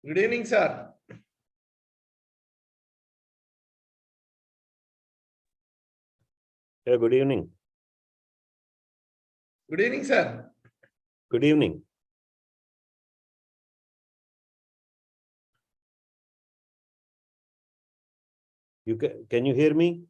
Good evening, sir. Yeah, good evening. Good evening, sir. Good evening. Can you hear me?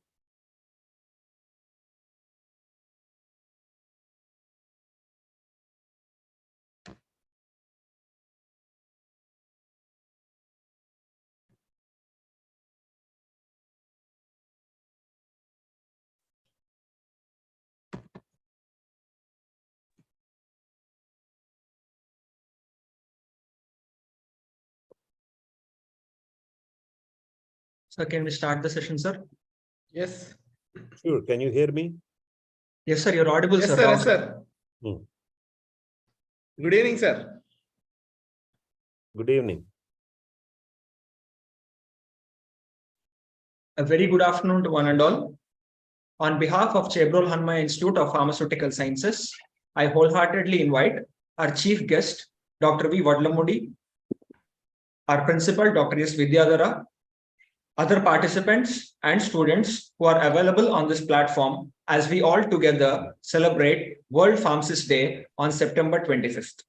So can we start the session, sir? Yes. Sure. Can you hear me? Yes, sir. You're audible, Yes, sir. sir. Rao, Yes, sir. Good evening, sir. Good evening. A very good afternoon to one and all. On behalf of Chebrol Hanma Institute of Pharmaceutical Sciences, I wholeheartedly invite our chief guest, Dr. V. Vadlamudi, our principal, Dr. S. Vidyadhara, other participants and students who are available on this platform as we all together celebrate World Pharmacist Day on September 25th.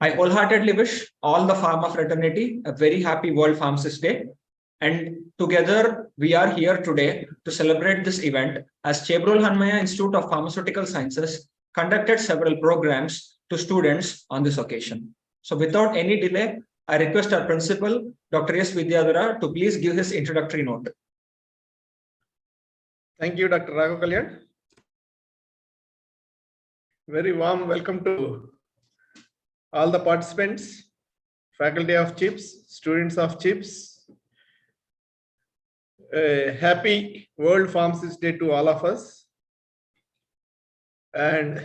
I wholeheartedly wish all the pharma fraternity a very happy World Pharmacist Day. And together we are here today to celebrate this event as Chebrol Hanmaya Institute of Pharmaceutical Sciences conducted several programs to students on this occasion. So without any delay, I request our principal, Dr. S. Vidyadhara, to please give his introductory note. Thank you, Dr. Raghav Kalyan. Very warm welcome to all the participants, faculty of CHIPS, students of CHIPS. Happy World Pharmacist Day to all of us. And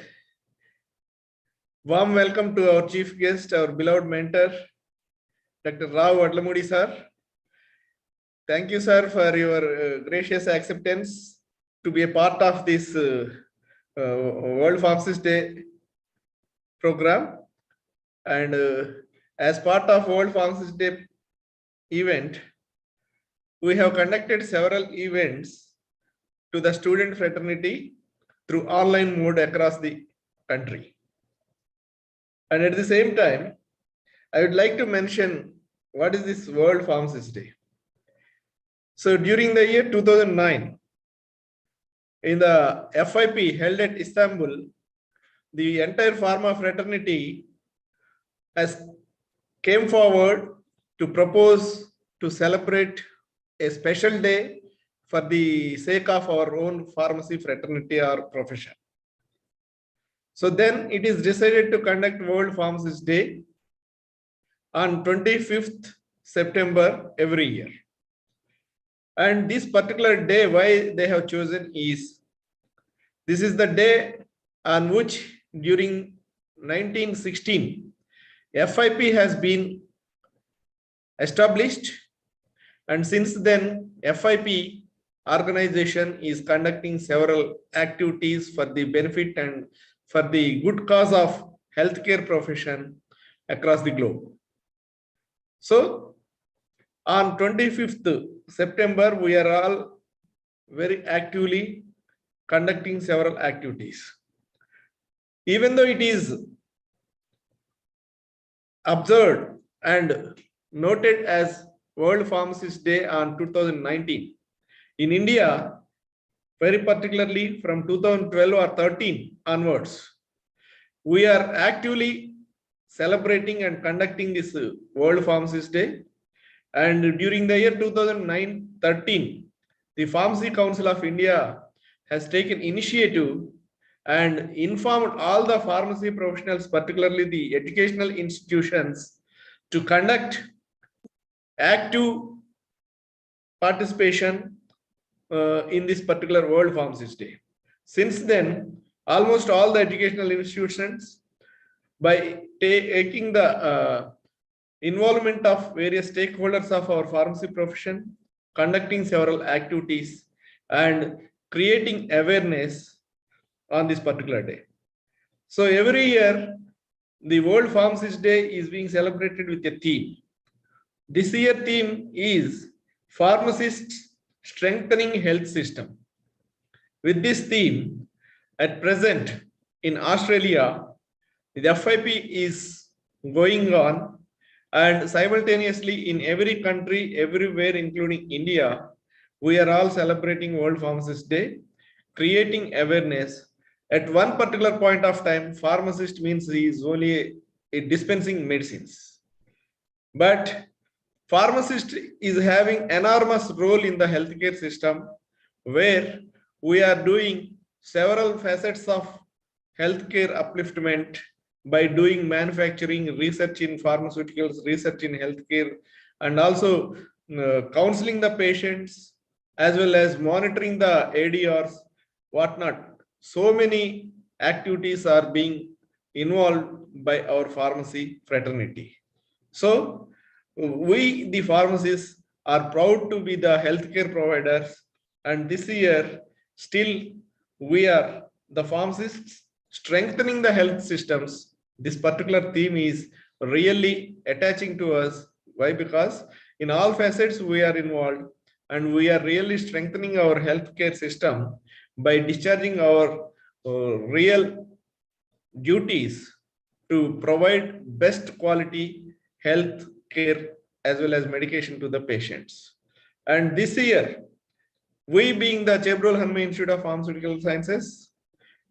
warm welcome to our chief guest, our beloved mentor, Dr. Rao Vadlamudi, sir. Thank you, sir, for your gracious acceptance to be a part of this World Pharmacist Day program. And as part of World Pharmacist Day event, we have conducted several events to the student fraternity through online mode across the country. And at the same time, I would like to mention what is this World Pharmacist Day. So during the year 2009, in the FIP held at Istanbul, the entire pharma fraternity has came forward to propose to celebrate a special day for the sake of our own pharmacy fraternity or profession. So then it is decided to conduct World Pharmacist Day on 25th September every year. And this particular day, why they have chosen is, this is the day on which during 1916, FIP has been established. And since then, FIP organization is conducting several activities for the benefit and for the good cause of healthcare profession across the globe. So on 25th September, we are all very actively conducting several activities. Even though it is observed and noted as World Pharmacist Day on 2019, in India, very particularly from 2012 or 13 onwards, we are actively celebrating and conducting this World Pharmacist Day. And during the year 2009-13, the Pharmacy Council of India has taken initiative and informed all the pharmacy professionals, particularly the educational institutions, to conduct active participation in this particular World Pharmacist Day. Since then, almost all the educational institutions, by taking the involvement of various stakeholders of our pharmacy profession, conducting several activities and creating awareness on this particular day. So every year, the World Pharmacist Day is being celebrated with a theme. This year theme is Pharmacists Strengthening Health System. With this theme, at present in Australia, the FIP is going on, and simultaneously in every country, everywhere, including India, we are all celebrating World Pharmacist Day, creating awareness. At one particular point of time, pharmacist means he is only dispensing medicines. But pharmacist is having enormous role in the healthcare system, where we are doing several facets of healthcare upliftment by doing manufacturing, research in pharmaceuticals, research in healthcare, and also counseling the patients, as well as monitoring the ADRs, whatnot. So many activities are being involved by our pharmacy fraternity. So we, the pharmacists, are proud to be the healthcare providers, and this year still we are the pharmacists strengthening the health systems. This particular theme is really attaching to us. Why? Because in all facets we are involved, and we are really strengthening our healthcare system by discharging our real duties to provide best quality health care as well as medication to the patients. And this year, we being the Chebrol Hanma Institute of Pharmaceutical Sciences,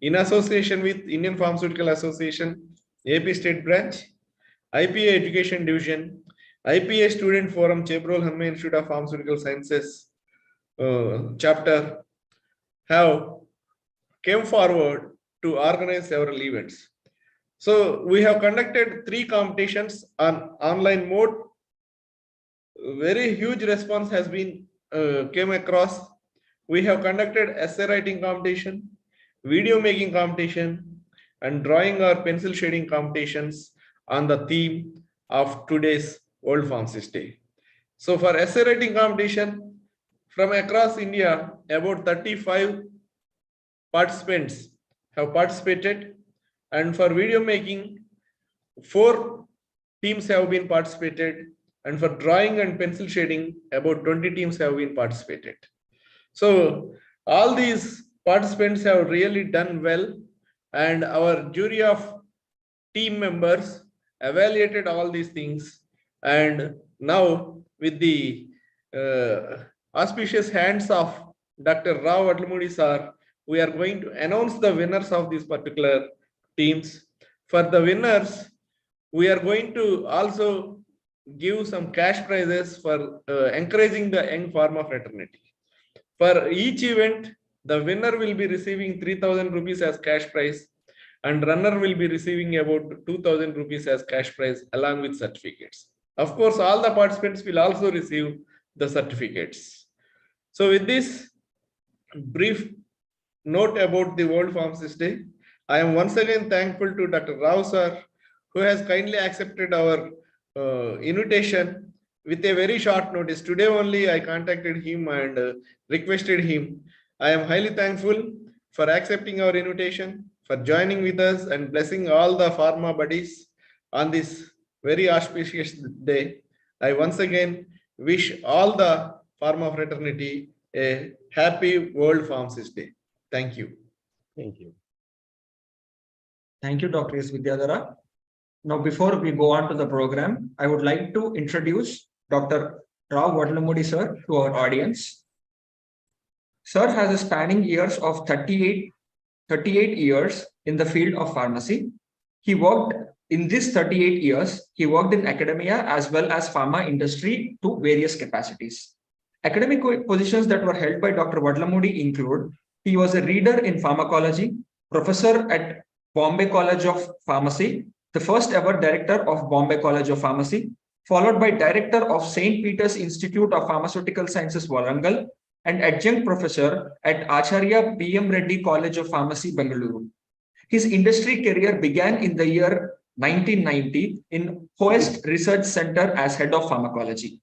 in association with Indian Pharmaceutical Association, AP State Branch, IPA Education Division, IPA Student Forum, Chebrol Hanma Institute of Pharmaceutical Sciences chapter, have came forward to organize several events. So we have conducted 3 competitions on online mode. Very huge response has been came across. We have conducted essay writing competition, video making competition, and drawing or pencil shading competitions on the theme of today's World Pharmacist Day. So for essay writing competition, from across India, about 35 participants have participated, and for video making, 4 teams have been participated, and for drawing and pencil shading, about 20 teams have been participated. So all these participants have really done well, and our jury of team members evaluated all these things, and now with the auspicious hands of Dr. Rao Adlamudi sir, we are going to announce the winners of these particular teams. For the winners, we are going to also give some cash prizes for encouraging the young pharma fraternity. For each event, the winner will be receiving 3,000 rupees as cash prize, and runner will be receiving about 2,000 rupees as cash prize along with certificates. Of course, all the participants will also receive the certificates. So with this brief note about the World Pharmacist Day, I am once again thankful to Dr. Rao sir, who has kindly accepted our invitation with a very short notice. Today only I contacted him and requested him. I am highly thankful for accepting our invitation, for joining with us and blessing all the pharma buddies on this very auspicious day. I once again wish all the pharma fraternity a happy World Pharmacist Day. Thank you. Thank you. Thank you, Dr. S. Vidyadhara. Now, before we go on to the program, I would like to introduce Dr. Rao Vadlamudi sir to our audience. Sir has a spanning years of 38 years in the field of pharmacy. He worked in this 38 years, he worked in academia as well as pharma industry to various capacities. Academic positions that were held by Dr. Vadlamudi include, he was a reader in pharmacology, professor at Bombay College of Pharmacy, the first ever director of Bombay College of Pharmacy, followed by director of St. Peter's Institute of Pharmaceutical Sciences, Warangal, and adjunct professor at Acharya P.M. Reddy College of Pharmacy, Bengaluru. His industry career began in the year 1990 in Hoest Research Center as head of pharmacology.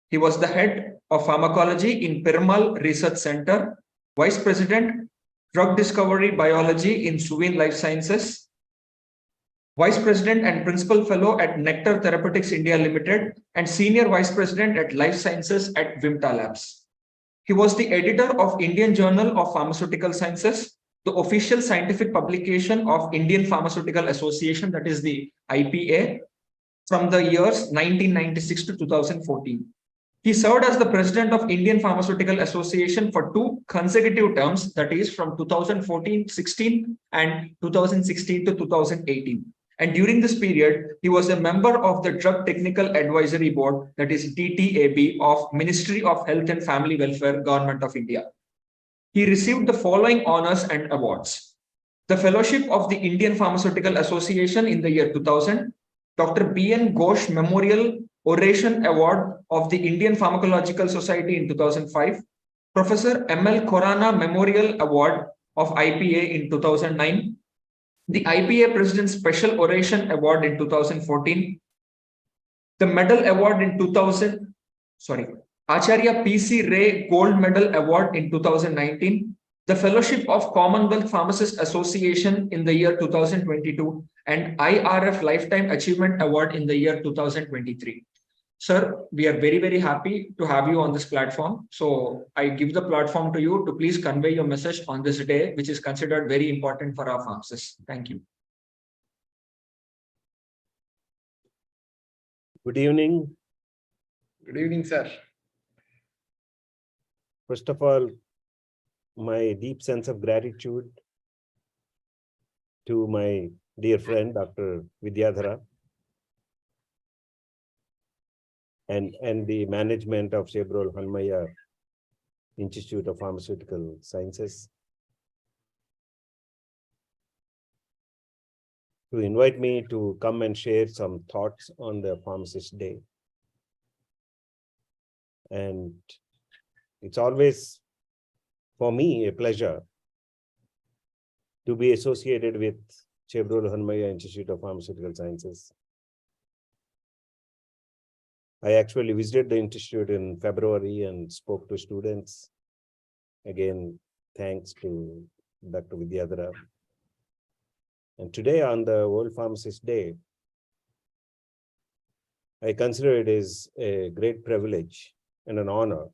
He was the head of pharmacology in Perumal Research Center, vice president, drug discovery biology in Suvin Life Sciences, Vice President and Principal Fellow at Nectar Therapeutics India Limited, and Senior Vice President at Life Sciences at Vimta Labs. He was the editor of Indian Journal of Pharmaceutical Sciences, the official scientific publication of Indian Pharmaceutical Association, that is the IPA, from the years 1996 to 2014. He served as the president of Indian Pharmaceutical Association for 2 consecutive terms, that is from 2014-16 and 2016 to 2018. And during this period, he was a member of the Drug Technical Advisory Board, that is DTAB, of Ministry of Health and Family Welfare, Government of India. He received the following honors and awards: the Fellowship of the Indian Pharmaceutical Association in the year 2000, Dr. B.N. Ghosh Memorial Oration Award of the Indian Pharmacological Society in 2005, Professor M.L. Khorana Memorial Award of IPA in 2009, the IPA President's Special Oration Award in 2014, the Medal Award in Acharya P.C. Ray Gold Medal Award in 2019, the Fellowship of Commonwealth Pharmacists Association in the year 2022, and IRF Lifetime Achievement Award in the year 2023. Sir, we are very, very happy to have you on this platform. So I give the platform to you to please convey your message on this day, which is considered very important for our pharmacists. Thank you. Good evening. Good evening, sir. First of all, my deep sense of gratitude to my dear friend, Dr. Vidyadhara, and the management of Chebrol Hanmaya Institute of Pharmaceutical Sciences to invite me to come and share some thoughts on the Pharmacist Day. And it's always, for me, a pleasure to be associated with Chebrol Hanmaya Institute of Pharmaceutical Sciences. I actually visited the institute in February and spoke to students. Again, thanks to Dr. Vidyadhara. And today on the World Pharmacist Day, I consider it is a great privilege and an honor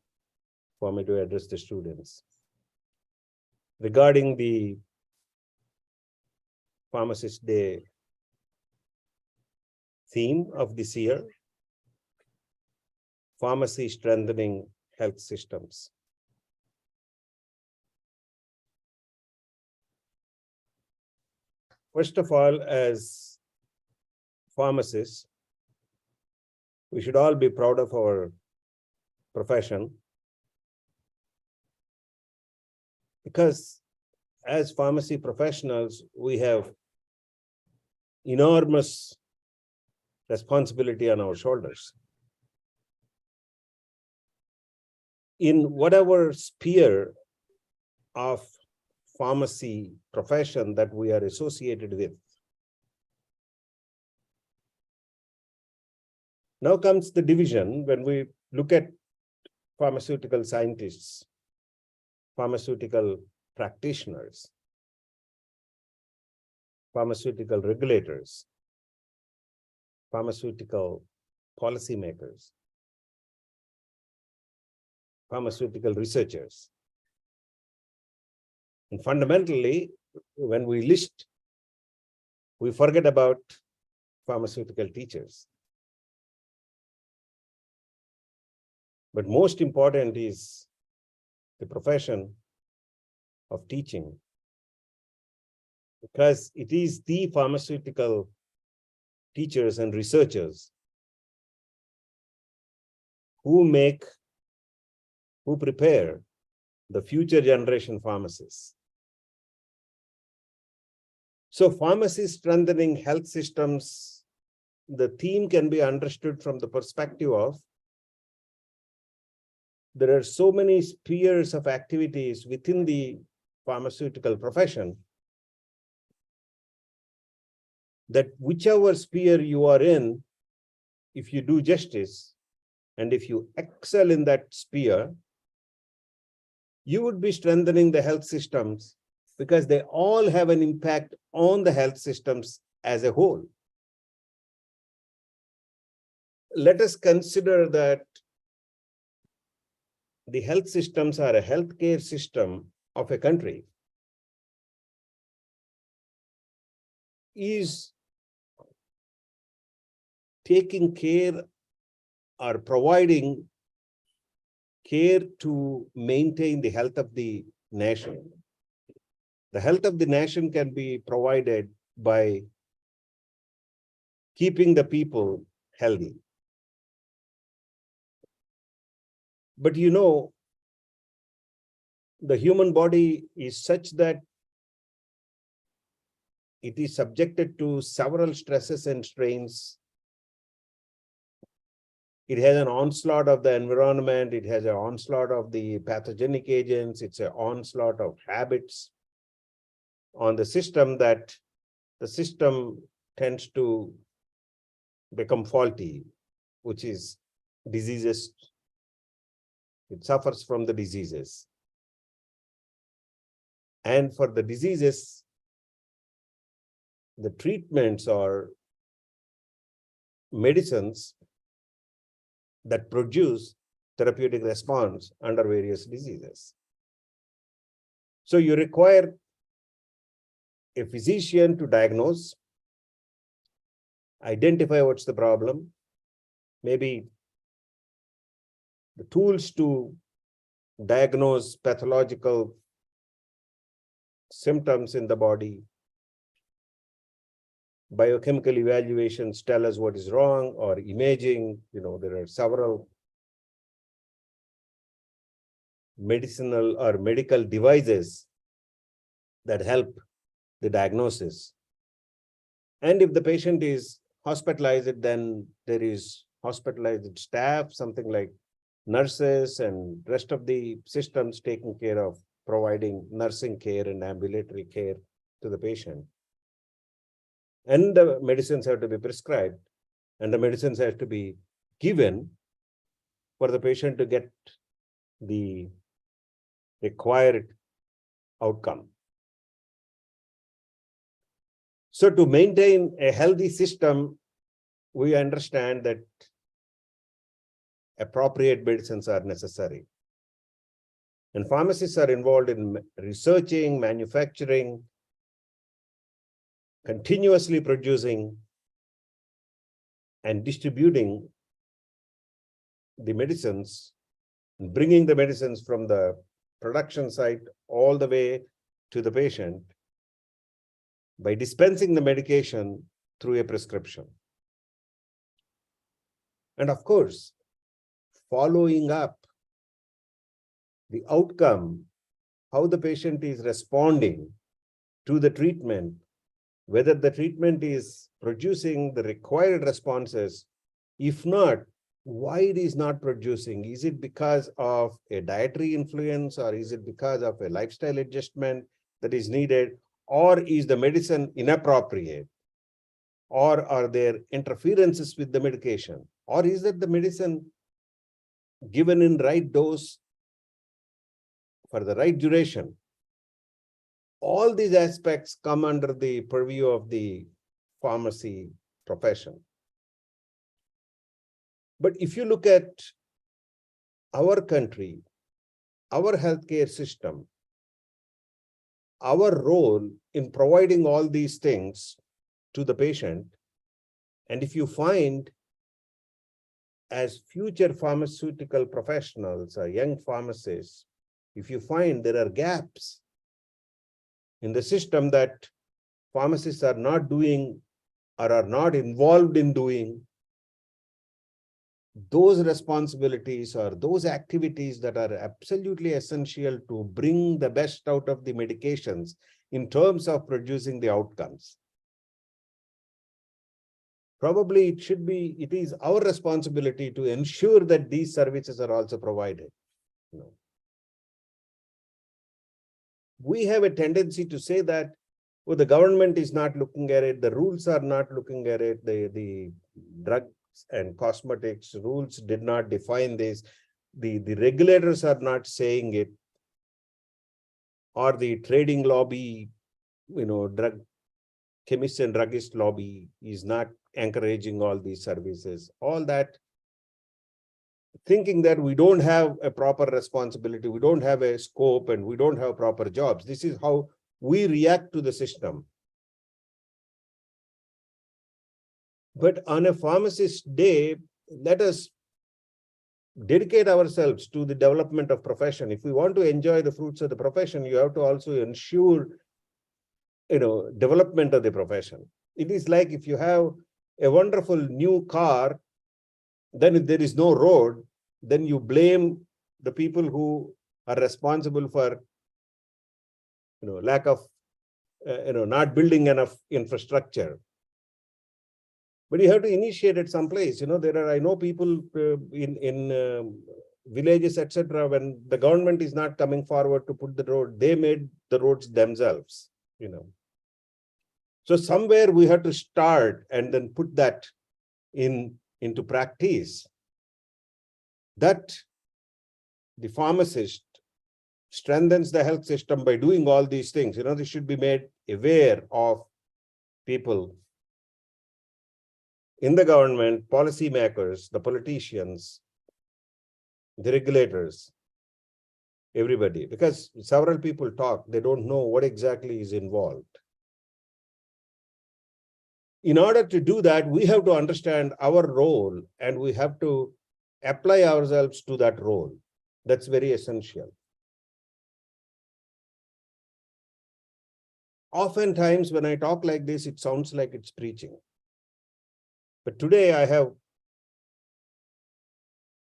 for me to address the students. Regarding the Pharmacist Day theme of this year, Pharmacy Strengthening Health Systems. First of all, as pharmacists, we should all be proud of our profession, because as pharmacy professionals, we have enormous responsibility on our shoulders. In whatever sphere of pharmacy profession that we are associated with. Now comes the division when we look at pharmaceutical scientists, pharmaceutical practitioners, pharmaceutical regulators, pharmaceutical policymakers, pharmaceutical researchers. And fundamentally, when we list, we forget about pharmaceutical teachers. But most important is the profession of teaching, because it is the pharmaceutical teachers and researchers who prepare the future generation pharmacists. So pharmacy strengthening health systems, the theme can be understood from the perspective of there are so many spheres of activities within the pharmaceutical profession that whichever sphere you are in, if you do justice and if you excel in that sphere, you would be strengthening the health systems because they all have an impact on the health systems as a whole. let us consider that the health systems are a healthcare system of a country is taking care or providing care to maintain the health of the nation. The health of the nation can be provided by keeping the people healthy. But you know, the human body is such that it is subjected to several stresses and strains. It has an onslaught of the environment. It has an onslaught of the pathogenic agents. It's an onslaught of habits on the system that the system tends to become faulty, which is diseases. It suffers from the diseases. And for the diseases, the treatments or medicines that produce therapeutic response under various diseases. So you require a physician to diagnose, identify what's the problem, maybe the tools to diagnose pathological symptoms in the body. Biochemical evaluations tell us what is wrong, or imaging. There are several medicinal or medical devices that help the diagnosis. And if the patient is hospitalized, then there is hospitalized staff, something like nurses and rest of the systems taking care of providing nursing care and ambulatory care to the patient. And the medicines have to be prescribed, and the medicines have to be given for the patient to get the required outcome. So to maintain a healthy system, we understand that appropriate medicines are necessary. And pharmacists are involved in researching, manufacturing, continuously producing and distributing the medicines, bringing the medicines from the production site all the way to the patient by dispensing the medication through a prescription. And of course, following up the outcome, how the patient is responding to the treatment, whether the treatment is producing the required responses. If not, why it is not producing? Is it because of a dietary influence, or is it because of a lifestyle adjustment that is needed, or is the medicine inappropriate, or are there interferences with the medication, or is that the medicine given in right dose for the right duration? All these aspects come under the purview of the pharmacy profession. But if you look at our country, our healthcare system, our role in providing all these things to the patient, and if you find as future pharmaceutical professionals or young pharmacists, if you find there are gaps in the system that pharmacists are not doing or are not involved in doing, those responsibilities or those activities that are absolutely essential to bring the best out of the medications in terms of producing the outcomes. Probably it is our responsibility to ensure that these services are also provided. We have a tendency to say that, well, the government is not looking at it, the rules are not looking at it, the drugs and cosmetics rules did not define this, the regulators are not saying it, or the trading lobby, drug chemist and druggist lobby is not encouraging all these services. All that thinking that we don't have a proper responsibility, we don't have a scope, and we don't have proper jobs. This is how we react to the system. But on a pharmacist day, let us dedicate ourselves to the development of profession. If we want to enjoy the fruits of the profession, you have to also ensure, development of the profession. It is like if you have a wonderful new car, then if there is no road, then you blame the people who are responsible for, lack of, not building enough infrastructure. But you have to initiate at some place. I know people in villages, etc. When the government is not coming forward to put the road, they made the roads themselves. So somewhere we have to start and then put that into practice. That the pharmacist strengthens the health system by doing all these things. They should be made aware of people in the government, policymakers, the politicians, the regulators, everybody, because several people talk, they don't know what exactly is involved. In order to do that, we have to understand our role and we have to apply ourselves to that role. That's very essential. Oftentimes, when I talk like this, it sounds like it's preaching. But today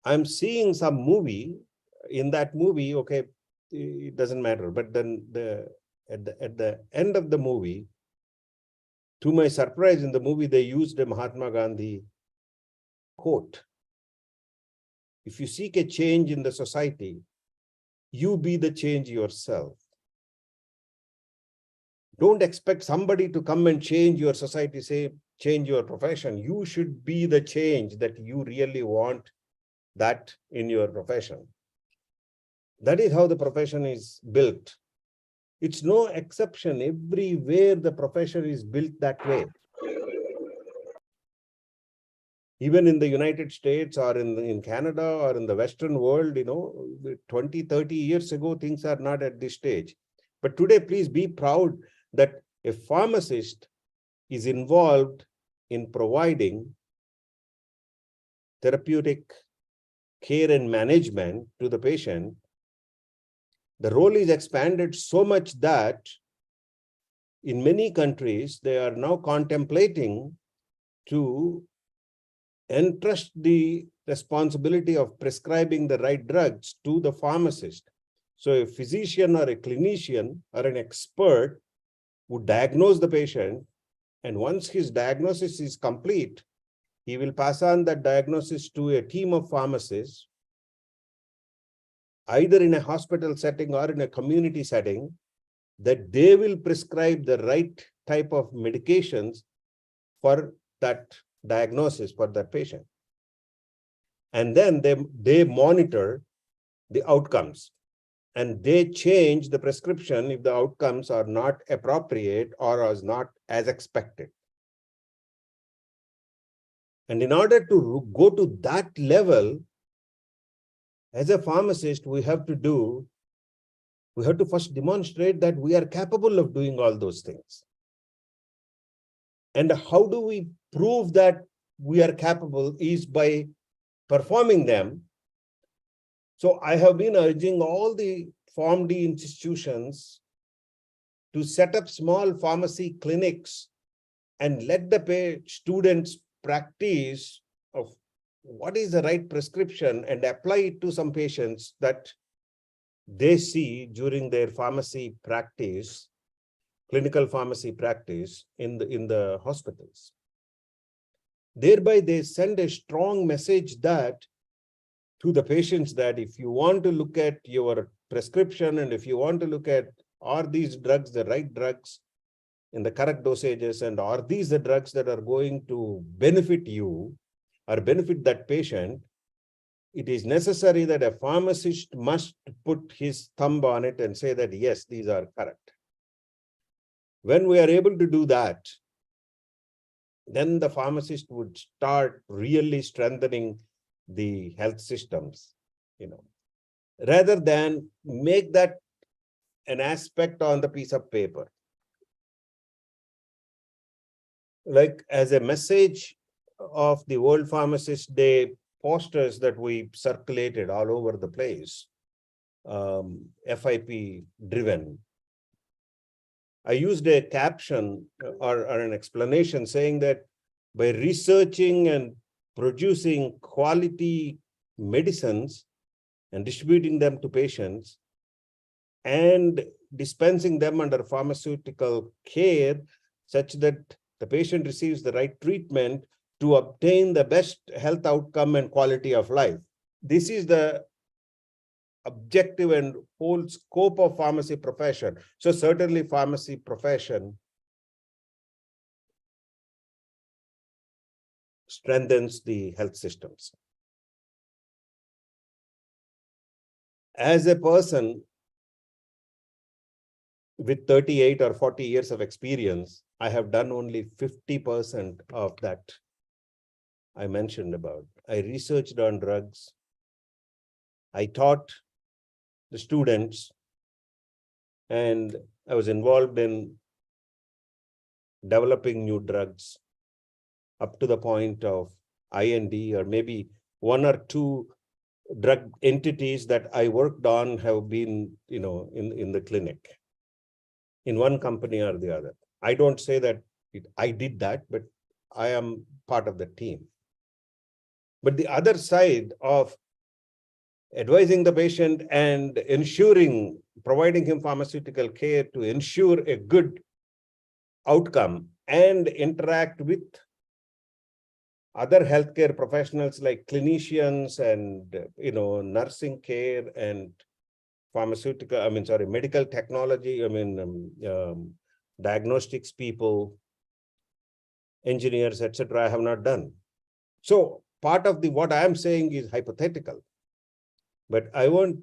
I'm seeing some movie. In that movie, okay, it doesn't matter. But then at the end of the movie, to my surprise, in the movie, they used a Mahatma Gandhi quote. If you seek a change in the society, you be the change yourself. Don't expect somebody to come and change your society, say, change your profession. You should be the change that you really want that in your profession. That is how the profession is built. It's no exception. Everywhere the profession is built that way. Even in the United States or in Canada or in the Western world, 20, 30 years ago, things are not at this stage. But today, please be proud that a pharmacist is involved in providing therapeutic care and management to the patient. The role is expanded so much that in many countries, they are now contemplating to entrust the responsibility of prescribing the right drugs to the pharmacist. So a physician or a clinician or an expert would diagnose the patient, and once his diagnosis is complete, he will pass on that diagnosis to a team of pharmacists, either in a hospital setting or in a community setting, that they will prescribe the right type of medications for that diagnosis for that patient. And then they monitor the outcomes and they change the prescription if the outcomes are not appropriate or are not as expected. And in order to go to that level, as a pharmacist, we have to first demonstrate that we are capable of doing all those things. And how do we prove that we are capable is by performing them. So I have been urging all the PharmD institutions to set up small pharmacy clinics and let the students practice of what is the right prescription and apply it to some patients that they see during their pharmacy practice, clinical pharmacy practice in the hospitals. Thereby, they send a strong message that to the patients that if you want to look at your prescription and if you want to look at are these drugs the right drugs in the correct dosages and are these the drugs that are going to benefit you or benefit that patient, it is necessary that a pharmacist must put his thumb on it and say that, yes, these are correct. When we are able to do that, then the pharmacist would start really strengthening the health systems, rather than make that an aspect on the piece of paper. Like as a message of the World Pharmacist Day posters that we circulated all over the place, FIP driven, I used a caption or an explanation saying that by researching and producing quality medicines and distributing them to patients and dispensing them under pharmaceutical care such that the patient receives the right treatment to obtain the best health outcome and quality of life. This is the objective and whole scope of pharmacy profession. So certainly pharmacy profession strengthens the health systems. As a person with 38 or 40 years of experience, I have done only 50% of that I mentioned about. I researched on drugs. I taught the students, and I was involved in developing new drugs up to the point of IND, or maybe one or two drug entities that I worked on have been, in the clinic in one company or the other. I don't say that I did that, but I am part of the team. But the other side of advising the patient and providing him pharmaceutical care to ensure a good outcome and interact with other healthcare professionals like clinicians and, nursing care and medical technology, diagnostics people, engineers, etc. I have not done. So part of what I am saying is hypothetical, but I want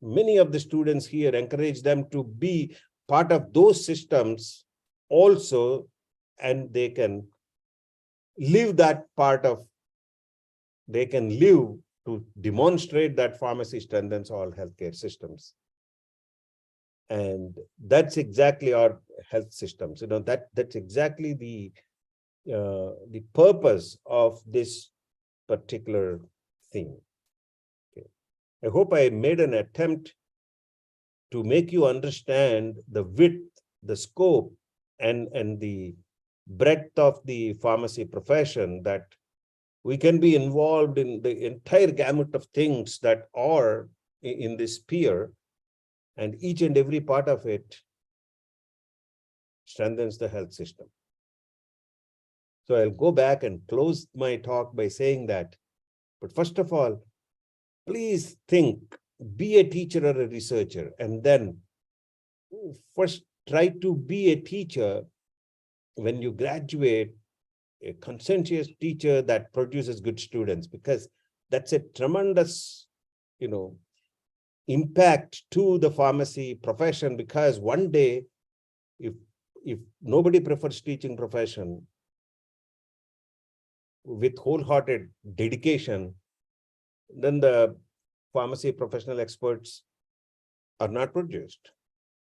many of the students here, encourage them to be part of those systems also, and they can live that part of, they can live to demonstrate that pharmacy strengthens all healthcare systems. And that's exactly our health systems. That's exactly the purpose of this particular thing. Okay. I hope I made an attempt to make you understand the width, the scope, and the breadth of the pharmacy profession, that we can be involved in the entire gamut of things that are in this sphere, and each and every part of it strengthens the health system. So I'll go back and close my talk by saying that, but first of all, please think, be a teacher or a researcher, and then first try to be a teacher when you graduate, a conscientious teacher that produces good students, because that's a tremendous, impact to the pharmacy profession. Because one day, if nobody prefers teaching profession with wholehearted dedication, then the pharmacy professional experts are not produced,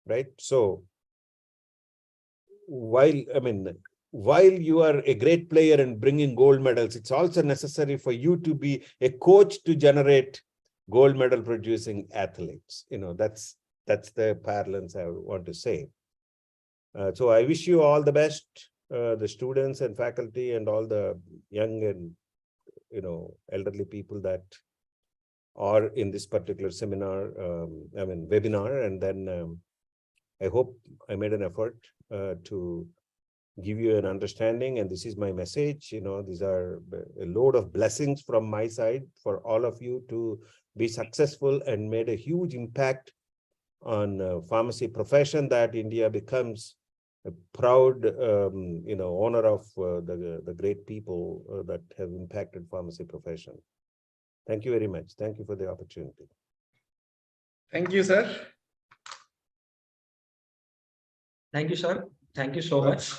right? So while you are a great player in bringing gold medals, it's also necessary for you to be a coach to generate gold medal producing athletes. That's the parlance I want to say. So I wish you all the best, the students and faculty and all the young and elderly people that are in this particular seminar, webinar. And then I hope I made an effort to give you an understanding, and this is my message. These are a load of blessings from my side for all of you to be successful and made a huge impact on pharmacy profession, that India becomes a proud owner of the great people that have impacted pharmacy profession. Thank you very much. Thank you for the opportunity. Thank you, sir. Thank you, sir. Thank you so much.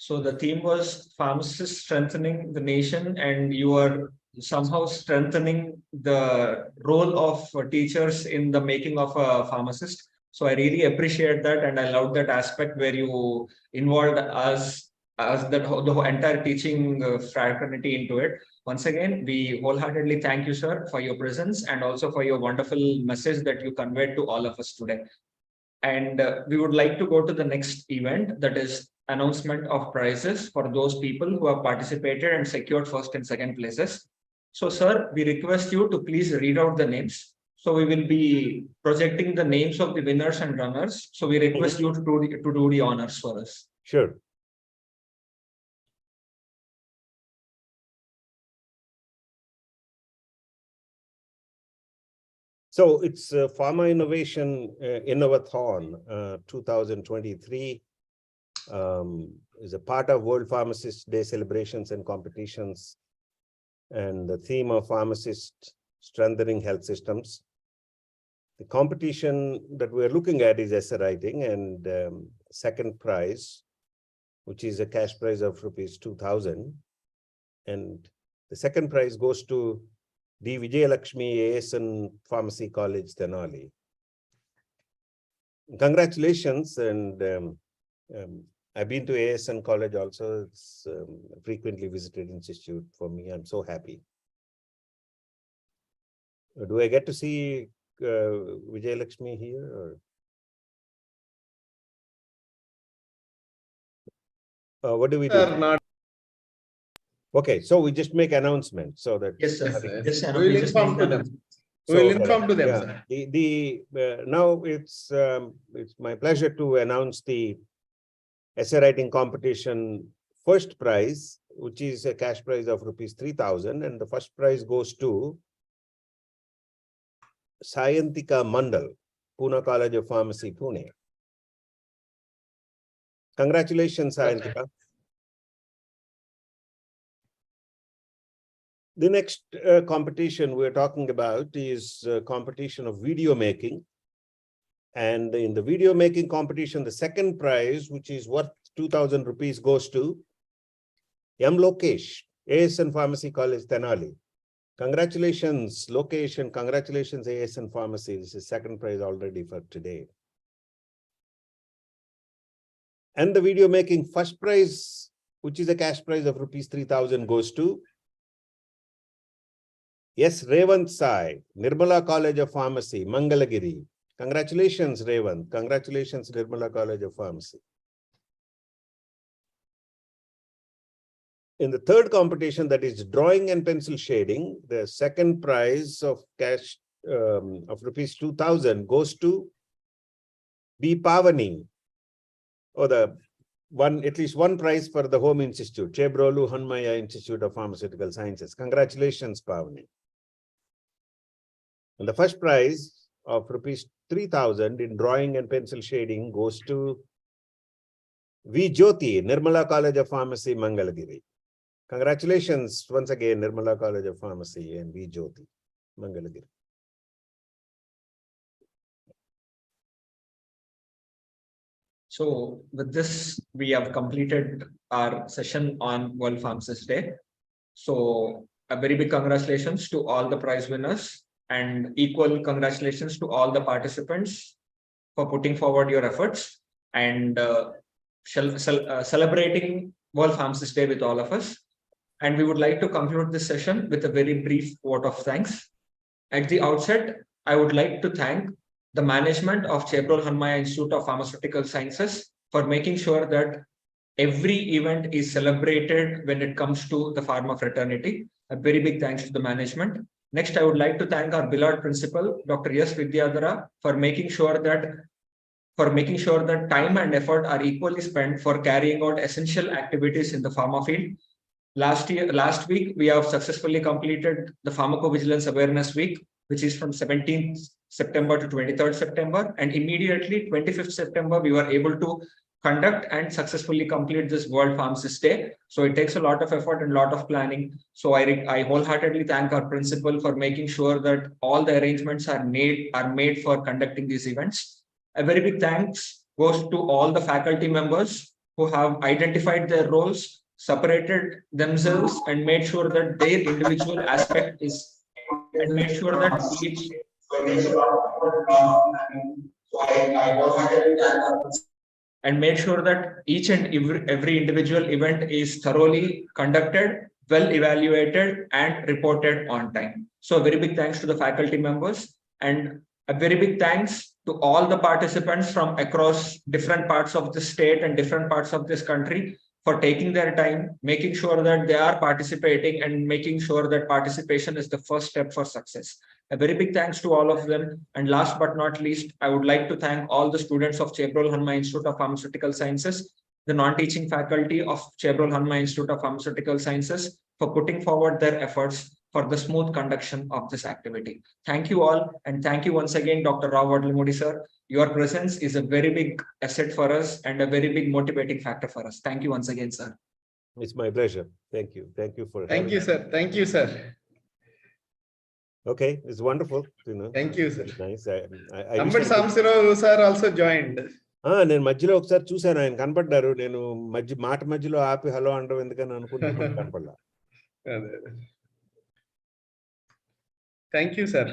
So the theme was pharmacists strengthening the nation, and you are somehow strengthening the role of teachers in the making of a pharmacist. So I really appreciate that, and I love that aspect where you involved us as the whole entire teaching fraternity into it. Once again, we wholeheartedly thank you, sir, for your presence and also for your wonderful message that you conveyed to all of us today. And we would like to go to the next event, that is announcement of prizes for those people who have participated and secured first and second places. So, sir, we request you to please read out the names. So we will be projecting the names of the winners and runners. So we request you to do the honors for us. Sure. So it's Pharma Innovation Innovathon 2023 is a part of World Pharmacists Day celebrations and competitions. And the theme of pharmacists strengthening health systems. The competition that we're looking at is essay writing, and second prize, which is a cash prize of rupees 2,000. And the second prize goes to D. Vijayalakshmi ASN Pharmacy College, Tenali. Congratulations, and I've been to ASN College also. It's a frequently visited institute for me. I'm so happy. Do I get to see Vijayalakshmi here? Or what do we do? Not. Okay, so we just make announcements so that. Yes, sir. Yes, Yes, we will inform to them. We will inform to them, sir. Now it's my pleasure to announce the essay writing competition first prize, which is a cash prize of rupees 3,000, and the first prize goes to Sayantika Mandal, Pune College of Pharmacy, Pune. Congratulations, Sayantika. The next competition we're talking about is a competition of video making. And in the video making competition, the second prize, which is worth 2,000 rupees, goes to M. Lokesh, ASN Pharmacy College, Tenali. Congratulations, Lokesh, and congratulations, ASN Pharmacy. This is second prize already for today. And the video making first prize, which is a cash prize of rupees 3,000, goes to yes, Revant Sai, Nirmala College of Pharmacy, Mangalagiri. Congratulations, Revant. Congratulations, Nirmala College of Pharmacy. In the third competition, that is drawing and pencil shading, the second prize of cash of rupees 2,000 goes to B. Pavani, or the at least one prize for the Home Institute, Chebrolu Hanmaya Institute of Pharmaceutical Sciences. Congratulations, Pavani. And the first prize of rupees 3,000 in drawing and pencil shading goes to V. Jyoti, Nirmala College of Pharmacy, Mangalagiri. Congratulations once again, Nirmala College of Pharmacy and V. Jyoti, Mangalagiri. So with this, we have completed our session on World Pharmacists Day. So a very big congratulations to all the prize winners, and equal congratulations to all the participants for putting forward your efforts and celebrating World Pharmacists Day with all of us. And we would like to conclude this session with a very brief vote of thanks. At the outset, I would like to thank the management of Chebrol Hanmaya Institute of Pharmaceutical Sciences for making sure that every event is celebrated when it comes to the pharma fraternity. A very big thanks to the management. Next, I would like to thank our beloved principal, Dr. S. Vidyadhara, for making sure that time and effort are equally spent for carrying out essential activities in the pharma field. Last week, we have successfully completed the Pharmacovigilance Awareness Week, which is from 17th September to 23rd September. And immediately, 25th September, we were able to conduct and successfully complete this World Pharmacist Day. So it takes a lot of effort and a lot of planning. So I wholeheartedly thank our principal for making sure that all the arrangements are made for conducting these events. A very big thanks goes to all the faculty members who have identified their roles, separated themselves, and made sure that their individual aspect is, and made sure that each and made sure that each and every individual event is thoroughly conducted, well evaluated, and reported on time. So a very big thanks to the faculty members, and a very big thanks to all the participants from across different parts of the state and different parts of this country for taking their time, making sure that they are participating, and making sure that participation is the first step for success. A very big thanks to all of them. And last but not least, I would like to thank all the students of Chebrol Hanma Institute of Pharmaceutical Sciences, the non-teaching faculty of Chebrol Hanma Institute of Pharmaceutical Sciences, for putting forward their efforts for the smooth conduction of this activity. Thank you all, and thank you once again, Dr. Rao Vadlamudi sir. Your presence is a very big asset for us and a very big motivating factor for us. Thank you once again, sir. It's my pleasure. Thank you. Thank you for. Thank you, sir. Thank you, sir. Okay, it's wonderful. Thank you, sir. Nice. Ambad Samsirao sir also joined. నేను మధ్యలో ఒకసారి చూశాను, ఆయన కనపడ్డారు. నేను మాట మధ్యలో ఆపి hello అంటాం ఎందుకని అనుకుంటున్నాను, కనపడ్డా. Thank you, sir.